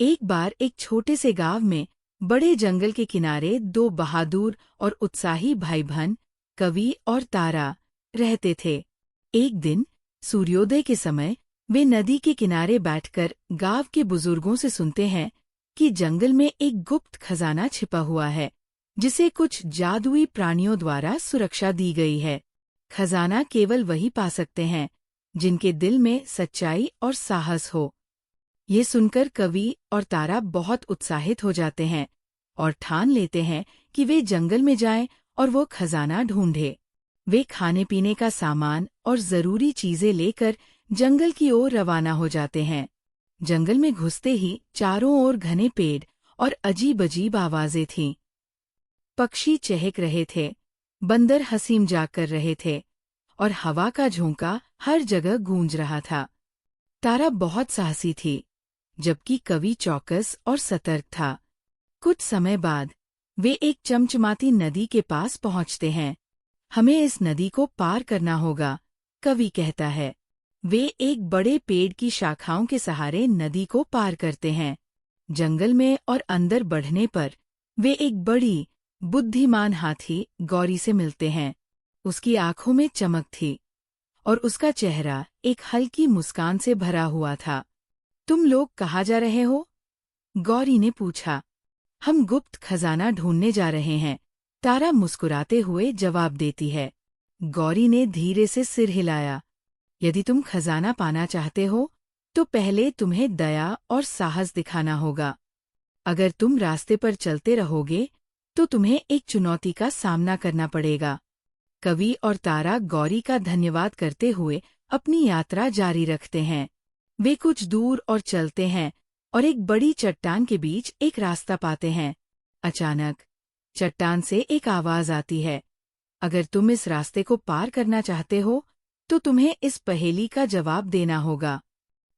एक बार एक छोटे से गांव में बड़े जंगल के किनारे दो बहादुर और उत्साही भाई बहन कवि और तारा रहते थे। एक दिन सूर्योदय के समय वे नदी के किनारे बैठकर गांव के बुजुर्गों से सुनते हैं कि जंगल में एक गुप्त खजाना छिपा हुआ है, जिसे कुछ जादुई प्राणियों द्वारा सुरक्षा दी गई है। खजाना केवल वही पा सकते हैं जिनके दिल में सच्चाई और साहस हो। ये सुनकर कवि और तारा बहुत उत्साहित हो जाते हैं और ठान लेते हैं कि वे जंगल में जाएं और वो खजाना ढूंढे। वे खाने पीने का सामान और जरूरी चीजें लेकर जंगल की ओर रवाना हो जाते हैं। जंगल में घुसते ही चारों ओर घने पेड़ और अजीब अजीब आवाजें थीं। पक्षी चहक रहे थे, बंदर हंसी मजाक कर रहे थे और हवा का झोंका हर जगह गूंज रहा था। तारा बहुत साहसी थी, जबकि कवि चौकस और सतर्क था। कुछ समय बाद वे एक चमचमाती नदी के पास पहुंचते हैं। हमें इस नदी को पार करना होगा, कवि कहता है। वे एक बड़े पेड़ की शाखाओं के सहारे नदी को पार करते हैं। जंगल में और अंदर बढ़ने पर वे एक बड़ी, बुद्धिमान हाथी गौरी से मिलते हैं। उसकी आंखों में चमक थी और उसका चेहरा एक हल्की मुस्कान से भरा हुआ था। तुम लोग कहाँ जा रहे हो? गौरी ने पूछा। हम गुप्त खजाना ढूंढने जा रहे हैं, तारा मुस्कुराते हुए जवाब देती है। गौरी ने धीरे से सिर हिलाया। यदि तुम खजाना पाना चाहते हो, तो पहले तुम्हें दया और साहस दिखाना होगा। अगर तुम रास्ते पर चलते रहोगे, तो तुम्हें एक चुनौती का सामना करना पड़ेगा। कवि और तारा गौरी का धन्यवाद करते हुए अपनी यात्रा जारी रखते हैं। वे कुछ दूर और चलते हैं और एक बड़ी चट्टान के बीच एक रास्ता पाते हैं। अचानक चट्टान से एक आवाज आती है, अगर तुम इस रास्ते को पार करना चाहते हो, तो तुम्हें इस पहेली का जवाब देना होगा।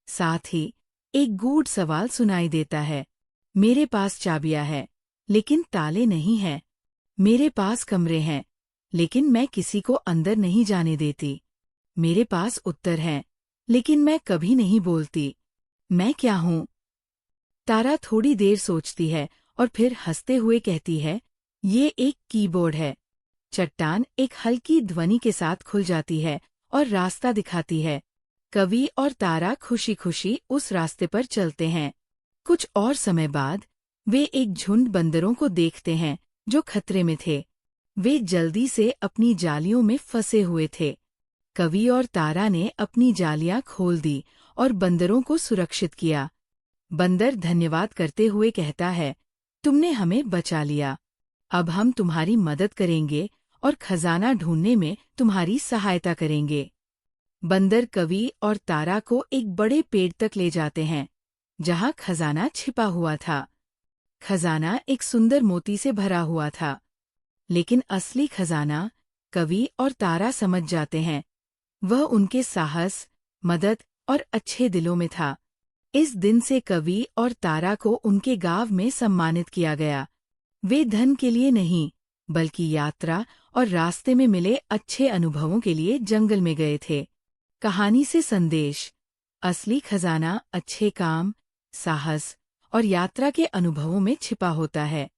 साथ ही एक गूढ़ सवाल सुनाई देता है, मेरे पास चाबियां हैं, लेकिन ताले नहीं हैं। मेरे पास कमरे हैं, लेकिन मैं किसी को अंदर नहीं जाने देती। मेरे पास उत्तर हैं, लेकिन मैं कभी नहीं बोलती। मैं क्या हूँ? तारा थोड़ी देर सोचती है और फिर हंसते हुए कहती है, ये एक कीबोर्ड है। चट्टान एक हल्की ध्वनि के साथ खुल जाती है और रास्ता दिखाती है। कवि और तारा खुशी खुशी उस रास्ते पर चलते हैं। कुछ और समय बाद वे एक झुंड बंदरों को देखते हैं जो खतरे में थे। वे जल्दी से अपनी जालियों में फंसे हुए थे। कवि और तारा ने अपनी जालियां खोल दी और बंदरों को सुरक्षित किया। बंदर धन्यवाद करते हुए कहता है, तुमने हमें बचा लिया। अब हम तुम्हारी मदद करेंगे और खजाना ढूंढने में तुम्हारी सहायता करेंगे। बंदर कवि और तारा को एक बड़े पेड़ तक ले जाते हैं, जहां खजाना छिपा हुआ था। खजाना एक सुंदर मोती से भरा हुआ था, लेकिन असली खजाना कवि और तारा समझ जाते हैं, वह उनके साहस, मदद और अच्छे दिलों में था। इस दिन से कवि और तारा को उनके गांव में सम्मानित किया गया। वे धन के लिए नहीं, बल्कि यात्रा और रास्ते में मिले अच्छे अनुभवों के लिए जंगल में गए थे। कहानी से संदेश: असली खजाना अच्छे काम, साहस और यात्रा के अनुभवों में छिपा होता है।